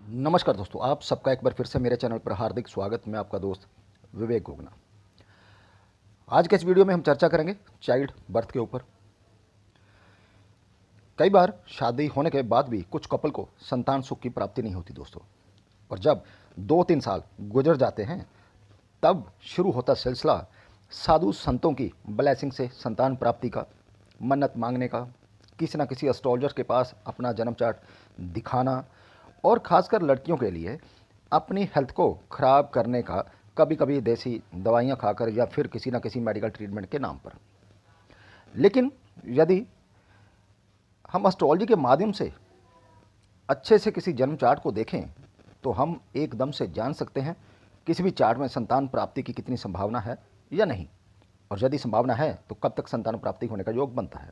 नमस्कार दोस्तों, आप सबका एक बार फिर से मेरे चैनल पर हार्दिक स्वागत। मैं आपका दोस्त विवेक गोगना। आज के इस वीडियो में हम चर्चा करेंगे चाइल्ड बर्थ के ऊपर। कई बार शादी होने के बाद भी कुछ कपल को संतान सुख की प्राप्ति नहीं होती दोस्तों, और जब 2-3 साल गुजर जाते हैं तब शुरू होता सिलसिला साधु संतों की ब्लेसिंग से संतान प्राप्ति का, मन्नत मांगने का, किसी न किसी एस्ट्रोलॉजर के पास अपना जन्म चार्ट दिखाना, और ख़ासकर लड़कियों के लिए अपनी हेल्थ को ख़राब करने का, कभी कभी देसी दवाइयाँ खाकर या फिर किसी न किसी मेडिकल ट्रीटमेंट के नाम पर। लेकिन यदि हम एस्ट्रोलॉजी के माध्यम से अच्छे से किसी जन्म चार्ट को देखें तो हम एकदम से जान सकते हैं किसी भी चार्ट में संतान प्राप्ति की कितनी संभावना है या नहीं, और यदि संभावना है तो कब तक संतान प्राप्ति होने का योग बनता है।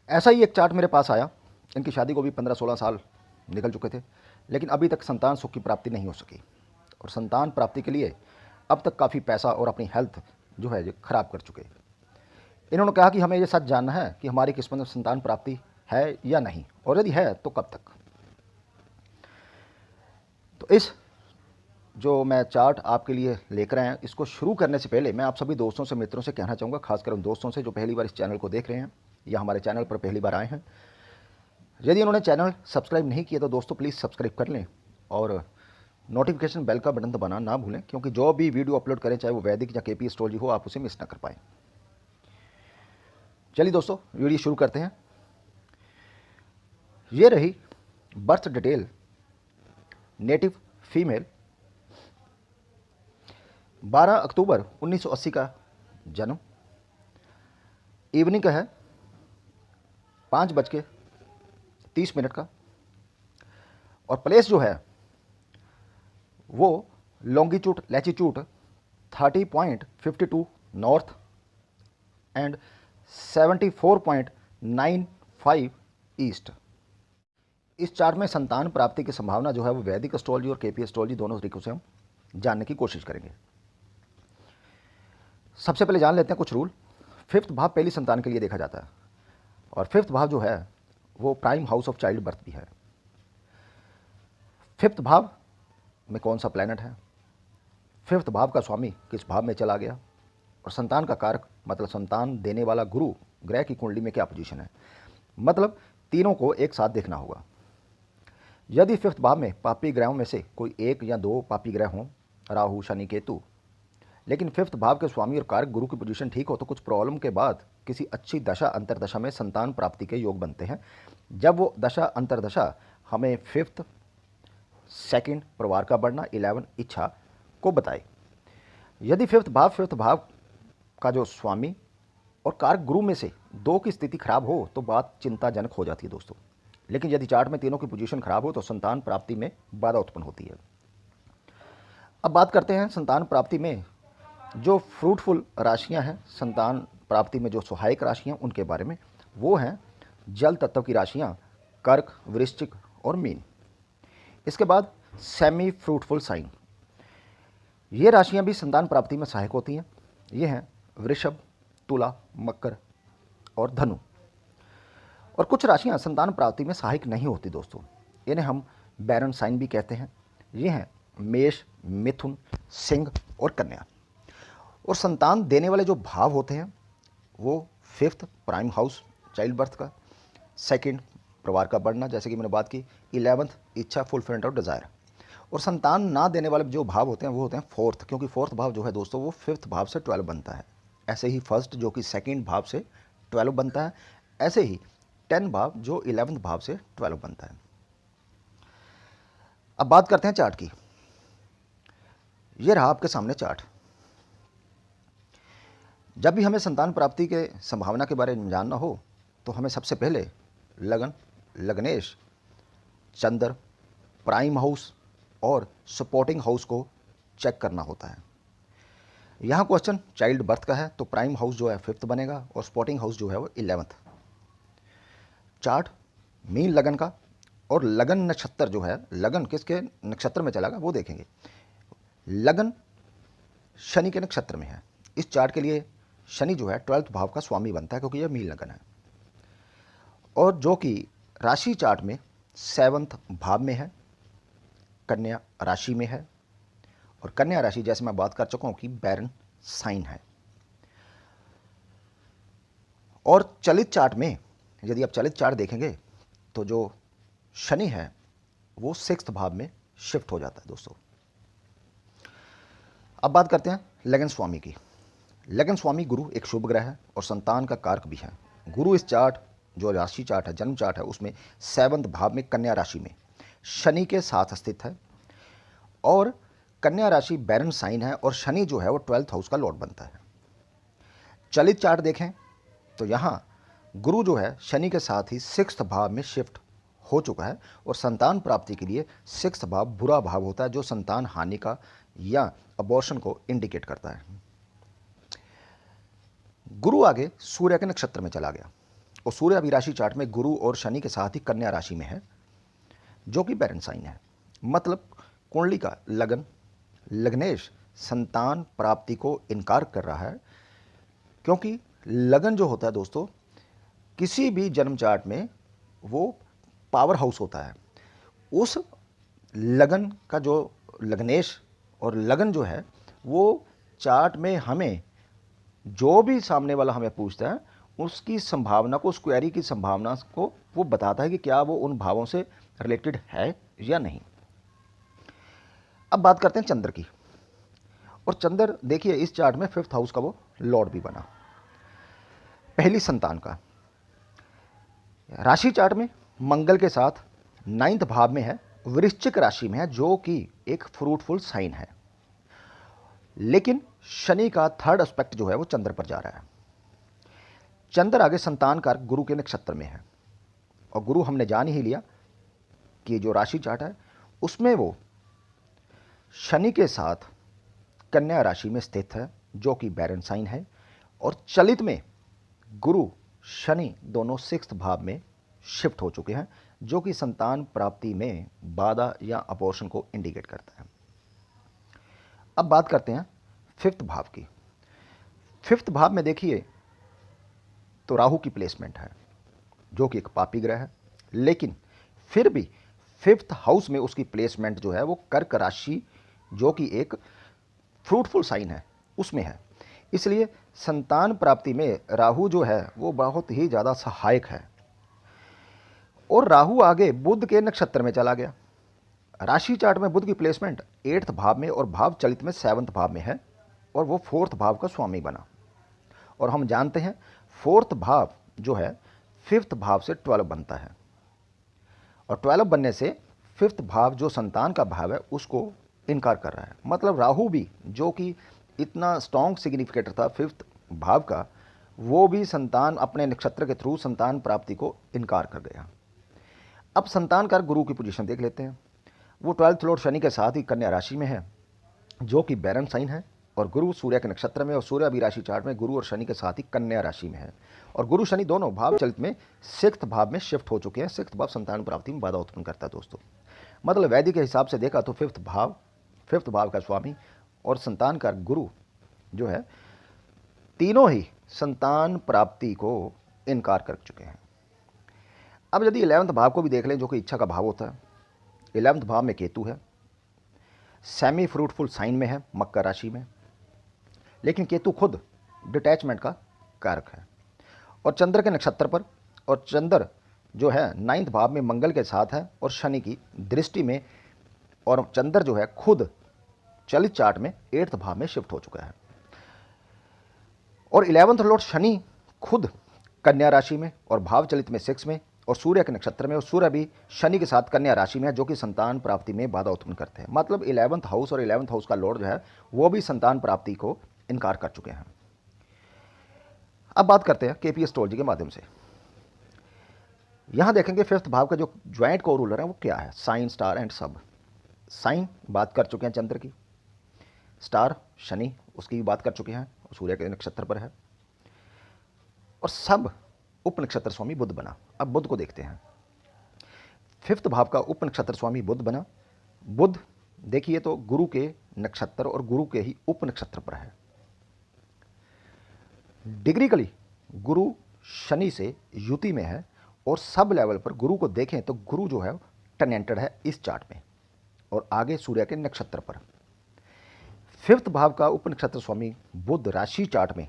ऐसा ही एक चार्ट मेरे पास आया। इनकी शादी को भी 15-16 साल निकल चुके थे, लेकिन अभी तक संतान सुख की प्राप्ति नहीं हो सकी, और संतान प्राप्ति के लिए अब तक काफ़ी पैसा और अपनी हेल्थ जो है ख़राब कर चुके। इन्होंने कहा कि हमें ये सच जानना है कि हमारी किस्मत में संतान प्राप्ति है या नहीं, और यदि है तो कब तक। तो इस जो मैं चार्ट आपके लिए लेकर आए हैं, इसको शुरू करने से पहले मैं आप सभी दोस्तों से, मित्रों से कहना चाहूँगा, खासकर उन दोस्तों से जो पहली बार इस चैनल को देख रहे हैं या हमारे चैनल पर पहली बार आए हैं, यदि उन्होंने चैनल सब्सक्राइब नहीं किया तो दोस्तों प्लीज़ सब्सक्राइब कर लें, और नोटिफिकेशन बेल का बटन दबाना ना भूलें, क्योंकि जो भी वीडियो अपलोड करें, चाहे वो वैदिक या केपी एस्ट्रोलॉजी हो, आप उसे मिस ना कर पाएँ। चलिए दोस्तों, वीडियो शुरू करते हैं। ये रही बर्थ डिटेल नेटिव फीमेल, 12 अक्टूबर 1980 का जन्म, इवनिंग का है 5:30 का, और प्लेस जो है वो longitude latitude 30.52 north and 74.95 east. इस चार्ट में संतान प्राप्ति की संभावना जो है वो वैदिक एस्ट्रोलॉजी और केपी एस्ट्रोलॉजी दोनों तरीकों से हम जानने की कोशिश करेंगे। सबसे पहले जान लेते हैं कुछ रूल। 5th भाव पहली संतान के लिए देखा जाता है, और 5th भाव जो है वो prime house of child birth भी है। 5th भाव में कौन सा प्लैनेट है, 5th भाव का स्वामी किस भाव में चला गया, और संतान का कारक मतलब संतान देने वाला गुरु ग्रह की कुंडली में क्या पोजीशन है, मतलब तीनों को एक साथ देखना होगा। यदि 5th भाव में पापी ग्रहों में से कोई 1 या 2 पापी ग्रह हों, राहु शनि केतु, लेकिन 5th भाव के स्वामी और कारक गुरु की पोजीशन ठीक हो, तो कुछ प्रॉब्लम के बाद किसी अच्छी दशा अंतरदशा में संतान प्राप्ति के योग बनते हैं, जब वो दशा अंतरदशा हमें 5th, 2nd परिवार का बढ़ना, 11 इच्छा को बताए। यदि 5th भाव का जो स्वामी और कारक गुरु में से 2 की स्थिति खराब हो तो बात चिंताजनक हो जाती है दोस्तों। लेकिन यदि चार्ट में तीनों की पोजीशन खराब हो तो संतान प्राप्ति में बाधा उत्पन्न होती है। अब बात करते हैं संतान प्राप्ति में जो फ्रूटफुल राशियां हैं, संतान प्राप्ति में जो सहायक राशियां, उनके बारे में। वो हैं जल तत्व की राशियां कर्क, वृश्चिक और मीन। इसके बाद सेमी फ्रूटफुल साइन, ये राशियां भी संतान प्राप्ति में सहायक होती हैं। ये हैं वृषभ, तुला, मकर और धनु। और कुछ राशियां संतान प्राप्ति में सहायक नहीं होती दोस्तों, इन्हें हम बैरन साइन भी कहते हैं। ये हैं मेष, मिथुन, सिंह और कन्या। और संतान देने वाले जो भाव होते हैं वो 5th prime house child birth का, 2nd परिवार का बढ़ना, जैसे कि मैंने बात की, 11th इच्छा फुलफिलमेंट ऑफ डिज़ायर। और संतान ना देने वाले जो भाव होते हैं वो होते हैं 4th, क्योंकि 4th भाव जो है दोस्तों वो 5th भाव से 12 बनता है। ऐसे ही 1st जो कि 2nd भाव से 12 बनता है, ऐसे ही 10 भाव जो 11th भाव से 12 बनता है। अब बात करते हैं चार्ट की। ये रहा आपके सामने चार्ट। जब भी हमें संतान प्राप्ति के संभावना के बारे में जानना हो तो हमें सबसे पहले लगन, लग्नेश, चंद्र, प्राइम हाउस और सपोर्टिंग हाउस को चेक करना होता है। यहाँ क्वेश्चन चाइल्ड बर्थ का है, तो प्राइम हाउस जो है 5th बनेगा और सपोर्टिंग हाउस जो है वो 11th। चार्ट मीन लगन का, और लगन नक्षत्र जो है, लगन किसके नक्षत्र में चलागा वो देखेंगे। लगन शनि के नक्षत्र में है। इस चार्ट के लिए शनि जो है 12th भाव का स्वामी बनता है, क्योंकि यह मीन लगन है। और जो कि राशि चार्ट में 7वें भाव में है, कन्या राशि में है। और कन्या राशि जैसे मैं बात कर चुका हूं कि बैरन साइन है। और चलित चार्ट में यदि आप चलित चार्ट देखेंगे तो जो शनि है वो 6th भाव में शिफ्ट हो जाता है दोस्तों। अब बात करते हैं लगन स्वामी की। लगन स्वामी गुरु एक शुभ ग्रह है और संतान का कारक भी है। गुरु इस चार्ट जो राशि चार्ट है, जन्म चार्ट है, उसमें 7वें भाव में कन्या राशि में शनि के साथ स्थित है। और कन्या राशि बैरन साइन है और शनि जो है वो 12th हाउस का लॉर्ड बनता है। चलित चार्ट देखें तो यहाँ गुरु जो है शनि के साथ ही 6th भाव में शिफ्ट हो चुका है और संतान प्राप्ति के लिए 6th भाव बुरा भाव होता है जो संतान हानि का या अबॉर्शन को इंडिकेट करता है। गुरु आगे सूर्य के नक्षत्र में चला गया और सूर्य अभी राशि चार्ट में गुरु और शनि के साथ ही कन्या राशि में है जो कि बैरन साइन है। मतलब कुंडली का लगन लग्नेश संतान प्राप्ति को इनकार कर रहा है, क्योंकि लगन जो होता है दोस्तों किसी भी जन्म चार्ट में वो पावर हाउस होता है। उस लगन का जो लग्नेश और लगन जो है वो चार्ट में हमें जो भी सामने वाला हमें पूछता है उसकी संभावना को, उस क्वेरी की संभावना को वो बताता है कि क्या वो उन भावों से रिलेटेड है या नहीं। अब बात करते हैं चंद्र की। और चंद्र देखिए इस चार्ट में 5th हाउस का वो लॉर्ड भी बना, पहली संतान का। राशि चार्ट में मंगल के साथ 9th भाव में है, वृश्चिक राशि में है जो कि एक फ्रूटफुल साइन है। लेकिन शनि का 3rd एस्पेक्ट जो है वो चंद्र पर जा रहा है। चंद्र आगे संतान कारक गुरु के नक्षत्र में है और गुरु हमने जान ही लिया कि जो राशि चार्ट है उसमें वो शनि के साथ कन्या राशि में स्थित है जो कि बैरन साइन है। और चलित में गुरु शनि दोनों 6th भाव में शिफ्ट हो चुके हैं जो कि संतान प्राप्ति में बाधा या अपोर्शन को इंडिकेट करता है। अब बात करते हैं 5th भाव की। 5th भाव में देखिए तो राहु की प्लेसमेंट है जो कि एक पापी ग्रह है, लेकिन फिर भी 5th हाउस में उसकी प्लेसमेंट जो है वो कर्क राशि जो कि एक फ्रूटफुल साइन है उसमें है। इसलिए संतान प्राप्ति में राहु जो है वो बहुत ही ज़्यादा सहायक है। और राहु आगे बुध के नक्षत्र में चला गया। राशि चार्ट में बुध की प्लेसमेंट 8th भाव में और भाव चलित में 7th भाव में है और वो 4th भाव का स्वामी बना। और हम जानते हैं 4th भाव जो है 5th भाव से 12 बनता है और 12 बनने से 5th भाव जो संतान का भाव है उसको इनकार कर रहा है। मतलब राहु भी जो कि इतना स्ट्रॉन्ग सिग्निफिकेटर था 5th भाव का, वो भी संतान अपने नक्षत्र के थ्रू संतान प्राप्ति को इनकार कर गया। अब संतान कारक गुरु की पोजीशन देख लेते हैं। वो 12th लॉर्ड शनि के साथ ही कन्या राशि में है जो कि बैरन साइन है और गुरु सूर्य के नक्षत्र में और सूर्य अभी राशि चार्ट में गुरु और शनि के साथ ही कन्या राशि में है। और गुरु शनि दोनों भाव चलित में 6th भाव में शिफ्ट हो चुके हैं। 6th भाव संतान प्राप्ति में बाधा उत्पन्न करता है दोस्तों। मतलब वैदिक के हिसाब से देखा तो 5th भाव का स्वामी और संतान का गुरु जो है तीनों ही संतान प्राप्ति को इनकार कर चुके हैं। अब यदि 11th भाव को भी देख लें जो कि इच्छा का भाव होता है, 11th भाव में केतु है, सेमी फ्रूटफुल साइन में है मकर राशि में, लेकिन केतु खुद डिटैचमेंट का कारक है और चंद्र के नक्षत्र पर। और चंद्र जो है 9th भाव में मंगल के साथ है और शनि की दृष्टि में, और चंद्र जो है खुद चलित चार्ट में 8th भाव में शिफ्ट हो चुका है। और 11th लॉर्ड शनि खुद कन्या राशि में और भाव चलित में 6 में और सूर्य के नक्षत्र में, और सूर्य भी शनि के साथ कन्या राशि में है जो कि संतान प्राप्ति में बाधा उत्पन्न करते हैं। मतलब 11th हाउस और 11th हाउस का लॉर्ड जो है वो भी संतान प्राप्ति को इनकार कर चुके हैं। अब बात करते हैं केपी एस्ट्रोलॉजी के माध्यम से। यहां देखेंगे 5th भाव का जो ज्वाइंट को रूलर है वो क्या है, साइन, स्टार एंड सब। साइन बात कर चुके हैं चंद्र की, स्टार शनि उसकी भी बात कर चुके हैं, सूर्य के नक्षत्र पर है, और सब उप नक्षत्र स्वामी बुध बना। अब बुध को देखते हैं। 5th भाव का उप नक्षत्र स्वामी बुध बना। बुध देखिए तो गुरु के नक्षत्र और गुरु के ही उप नक्षत्र पर है। डिग्रिकली गुरु शनि से युति में है और सब लेवल पर गुरु को देखें तो गुरु जो है टेनेंटेड है इस चार्ट में और आगे सूर्य के नक्षत्र पर। फिफ्थ भाव का उप नक्षत्र स्वामी बुध राशि चार्ट में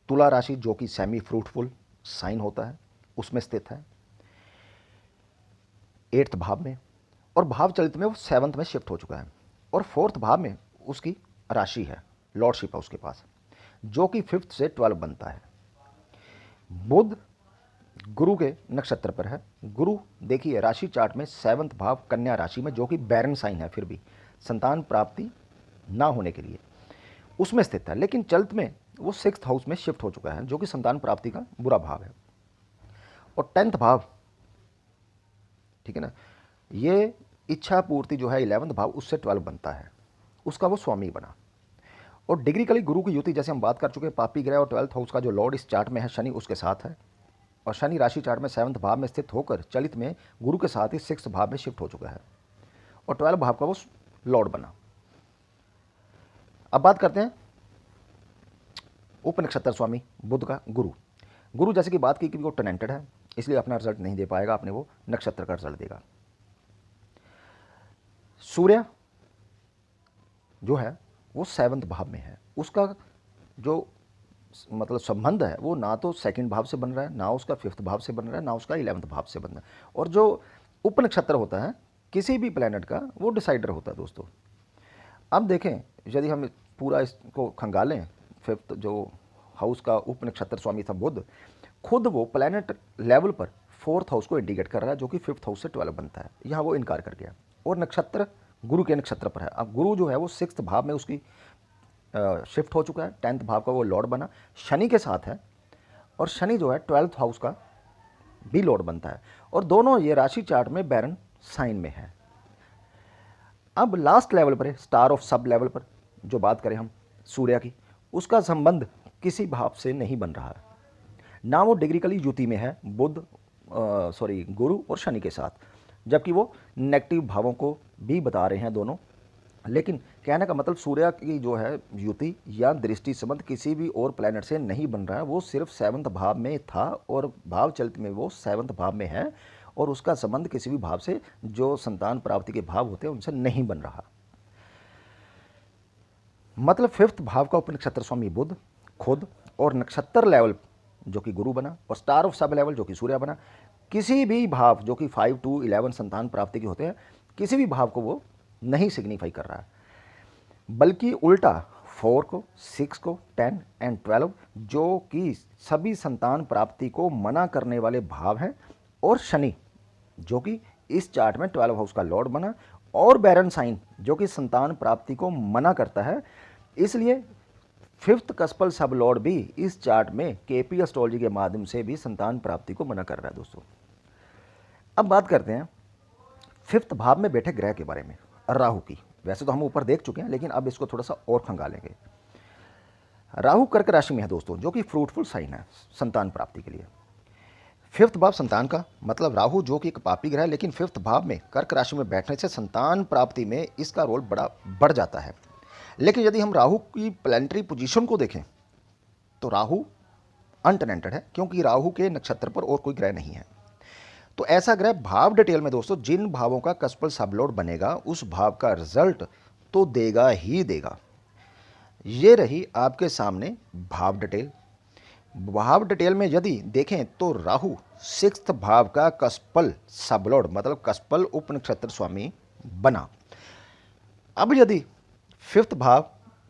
तुला राशि जो कि सेमी फ्रूटफुल साइन होता है उसमें स्थित है 8th भाव में, और भाव चलित में वो 7th में शिफ्ट हो चुका है और 4th भाव में उसकी राशि है, लॉर्डशिप है उसके पास, जो कि 5th से 12 बनता है। बुध गुरु के नक्षत्र पर है। गुरु देखिए राशि चार्ट में 7th भाव कन्या राशि में, जो कि बैरन साइन है, फिर भी संतान प्राप्ति ना होने के लिए उसमें स्थित है, लेकिन चलित में वो 6th हाउस में शिफ्ट हो चुका है, जो कि संतान प्राप्ति का बुरा भाव है। और 10th भाव, ठीक है ना, ये इच्छा पूर्ति जो है 11th भाव उससे 12 बनता है, उसका वो स्वामी बना। और डिग्रिकली गुरु की युति जैसे हम बात कर चुके हैं, पापी ग्रह और 12th हाउस का जो लॉर्ड इस चार्ट में है शनि उसके साथ है, और शनि राशि चार्ट में 7th भाव में स्थित होकर चलित में गुरु के साथ ही 6th भाव में शिफ्ट हो चुका है और 12 भाव का वो लॉर्ड बना। अब बात करते हैं उप नक्षत्र स्वामी बुध का गुरु। गुरु जैसे कि बात की कि वो टेनेंटेड है, इसलिए अपना रिजल्ट नहीं दे पाएगा, अपने वो नक्षत्र का रिजल्ट देगा। सूर्य जो है वो 7th भाव में है, उसका जो मतलब संबंध है वो ना तो 2nd भाव से बन रहा है, ना उसका 5th भाव से बन रहा है, ना उसका 11th भाव से बन रहा है। और जो उप नक्षत्र होता है किसी भी प्लैनेट का वो डिसाइडर होता है दोस्तों। अब देखें यदि हम पूरा इसको खंगालें, 5th जो हाउस का उप नक्षत्र स्वामी था बुध, खुद वो प्लैनेट लेवल पर 4th हाउस को इंडिकेट कर रहा है, जो कि 5th हाउस से 12 बनता है। यहाँ वो इनकार कर गया और नक्षत्र गुरु के नक्षत्र पर है। अब गुरु जो है वो 6th भाव में उसकी शिफ्ट हो चुका है, 10th भाव का वो लॉर्ड बना, शनि के साथ है, और शनि जो है 12th हाउस का भी लॉर्ड बनता है, और दोनों ये राशि चार्ट में बैरन साइन में है। अब लास्ट लेवल पर है, स्टार ऑफ सब लेवल पर जो बात करें हम सूर्य की, उसका संबंध किसी भाव से नहीं बन रहा है, ना वो डिग्रिकली युति में है बुध गुरु और शनि के साथ, जबकि वो नेगेटिव भावों को भी बता रहे हैं दोनों। लेकिन कहने का मतलब सूर्य की जो है युति या दृष्टि संबंध किसी भी और प्लैनेट से नहीं बन रहा है, वो सिर्फ 7th भाव में था और भाव चलित में वो 7th भाव में है, और उसका संबंध किसी भी भाव से जो संतान प्राप्ति के भाव होते हैं उनसे नहीं बन रहा। मतलब 5th भाव का उपनक्षत्र स्वामी बुध खुद और नक्षत्र लेवल जो कि गुरु बना और स्टार ऑफ सब लेवल जो कि सूर्य बना, किसी भी भाव जो कि 5 to 11 संतान प्राप्ति के होते हैं, किसी भी भाव को वो नहीं सिग्निफाई कर रहा है, बल्कि उल्टा 4 को, 6 को, 10 एंड 12 जो कि सभी संतान प्राप्ति को मना करने वाले भाव हैं, और शनि जो कि इस चार्ट में 12 हाउस का लॉर्ड बना, और बैरन साइन जो कि संतान प्राप्ति को मना करता है। इसलिए 5th कस्पल सब लॉर्ड भी इस चार्ट में केपी एस्ट्रोलॉजी के माध्यम से भी संतान प्राप्ति को मना कर रहा है दोस्तों। अब बात करते हैं 5th भाव में बैठे ग्रह के बारे में, राहु की। वैसे तो हम ऊपर देख चुके हैं, लेकिन अब इसको थोड़ा सा और खंगालेंगे। राहु कर्क राशि में है दोस्तों, जो कि फ्रूटफुल साइन है संतान प्राप्ति के लिए। 5th भाव संतान का, मतलब राहु जो कि एक पापी ग्रह है, लेकिन 5th भाव में कर्क राशि में बैठने से संतान प्राप्ति में इसका रोल बड़ा बढ़ जाता है। लेकिन यदि हम राहु की प्लैनेटरी पोजीशन को देखें तो राहु अनटेनेंटेड है, क्योंकि राहु के नक्षत्र पर और कोई ग्रह नहीं है। तो ऐसा ग्रह भाव डिटेल में दोस्तों जिन भावों का कस्पल सबलॉर्ड बनेगा उस भाव का रिजल्ट तो देगा ही देगा। ये रही आपके सामने भाव डिटेल। भाव डिटेल में यदि देखें तो राहु 6th भाव का कस्पल सबलॉर्ड, मतलब कस्पल उप नक्षत्र स्वामी बना। अब यदि 5th भाव,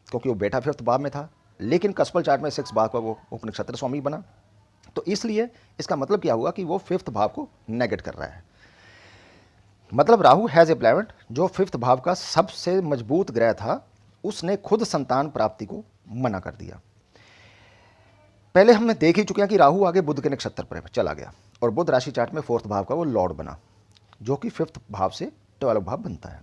क्योंकि वो बैठा 5th भाव में था, लेकिन कस्पल चार्ट में 6th भाव का वो उप नक्षत्र स्वामी बना, तो इसलिए इसका मतलब क्या हुआ कि वो 5th भाव को नेगेट कर रहा है। मतलब राहु हैज ए प्लैनेट जो 5th भाव का सबसे मजबूत ग्रह था, उसने खुद संतान प्राप्ति को मना कर दिया। पहले हमने देख ही चुके हैं कि राहु आगे बुध के नक्षत्र पर चला गया और बुध राशि चार्ट में 4th भाव का वो लॉर्ड बना, जो कि 5th भाव से 12 भाव बनता है।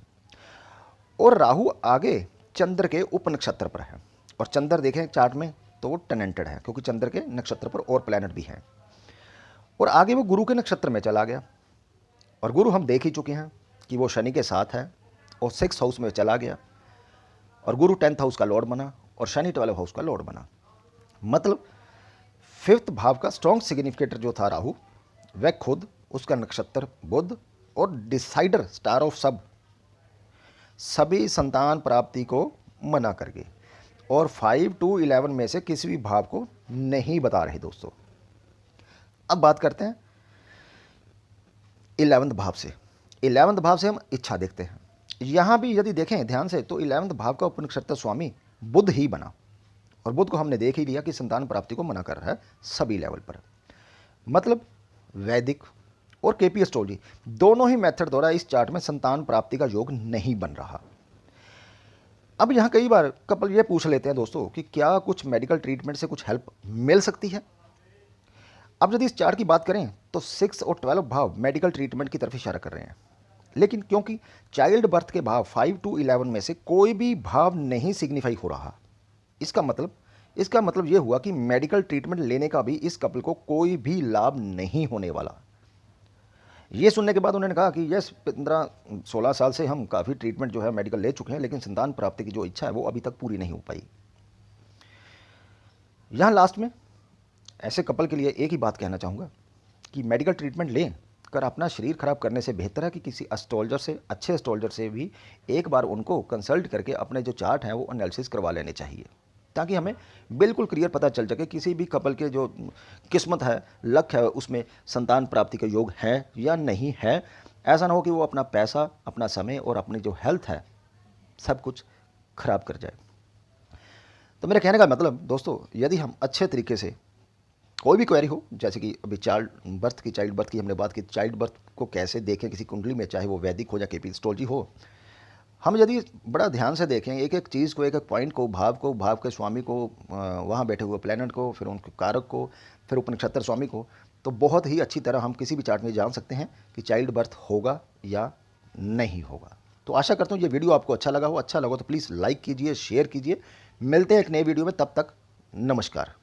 और राहु आगे चंद्र के उप नक्षत्र पर है, और चंद्र देखें चार्ट में तो वो टेनेंटेड है, क्योंकि चंद्र के नक्षत्र पर और प्लैनेट भी हैं। और आगे वो गुरु के नक्षत्र में चला गया, और गुरु हम देख ही चुके हैं कि वो शनि के साथ है और 6th हाउस में चला गया, और गुरु 10th हाउस का लॉर्ड बना और शनि 12 हाउस का लॉर्ड बना। मतलब 5th भाव का स्ट्रॉन्ग सिग्निफिकेटर जो था राहु, वह खुद, उसका नक्षत्र बुध और डिसाइडर स्टार ऑफ सभी संतान प्राप्ति को मना कर गए और 5 to 11 में से किसी भी भाव को नहीं बता रहे दोस्तों। अब बात करते हैं 11वें भाव से। 11वें भाव से हम इच्छा देखते हैं। यहां भी यदि देखें ध्यान से तो 11वें भाव का उपनक्षत्र स्वामी बुध ही बना और बुध को हमने देख ही लिया कि संतान प्राप्ति को मना कर रहा है सभी लेवल पर। मतलब वैदिक और केपी एस्ट्रोलॉजी दोनों ही मेथड द्वारा इस चार्ट में संतान प्राप्ति का योग नहीं बन रहा। अब यहाँ कई बार कपल ये पूछ लेते हैं दोस्तों कि क्या कुछ मेडिकल ट्रीटमेंट से कुछ हेल्प मिल सकती है। अब यदि इस चार्ट की बात करें तो 6 और 12 भाव मेडिकल ट्रीटमेंट की तरफ इशारा कर रहे हैं, लेकिन क्योंकि चाइल्ड बर्थ के भाव 5 to 11 में से कोई भी भाव नहीं सिग्निफाई हो रहा, इसका मतलब ये हुआ कि मेडिकल ट्रीटमेंट लेने का भी इस कपल को कोई भी लाभ नहीं होने वाला। ये सुनने के बाद उन्होंने कहा कि यस 15-16 साल से हम काफ़ी ट्रीटमेंट जो है मेडिकल ले चुके हैं, लेकिन संतान प्राप्ति की जो इच्छा है वो अभी तक पूरी नहीं हो पाई। यहाँ लास्ट में ऐसे कपल के लिए एक ही बात कहना चाहूँगा कि मेडिकल ट्रीटमेंट लें कर अपना शरीर खराब करने से बेहतर है कि किसी एस्ट्रोलॉजर से, अच्छे एस्ट्रोलॉजर से भी एक बार उनको कंसल्ट करके अपने जो चार्ट हैं वो एनालिसिस करवा लेने चाहिए, ताकि हमें बिल्कुल क्लियर पता चल सके किसी भी कपल के जो किस्मत है, लक है, उसमें संतान प्राप्ति का योग है या नहीं है। ऐसा ना हो कि वो अपना पैसा, अपना समय और अपनी जो हेल्थ है सब कुछ खराब कर जाए। तो मेरे कहने का मतलब दोस्तों, यदि हम अच्छे तरीके से कोई भी क्वेरी हो, जैसे कि अभी चाइल्ड बर्थ की हमने बात की, चाइल्ड बर्थ को कैसे देखें किसी कुंडली में, चाहे वो वैदिक हो या केपी एस्ट्रोलॉजी हो, हम यदि बड़ा ध्यान से देखें एक एक चीज़ को, एक एक पॉइंट को, भाव के स्वामी को, वहाँ बैठे हुए प्लैनेट को, फिर उनके कारक को, फिर उपनक्षत्र स्वामी को, तो बहुत ही अच्छी तरह हम किसी भी चार्ट में जान सकते हैं कि चाइल्ड बर्थ होगा या नहीं होगा। तो आशा करता हूँ ये वीडियो आपको अच्छा लगा हो। अच्छा लगा तो प्लीज़ लाइक कीजिए, शेयर कीजिए। मिलते हैं एक नए वीडियो में, तब तक नमस्कार।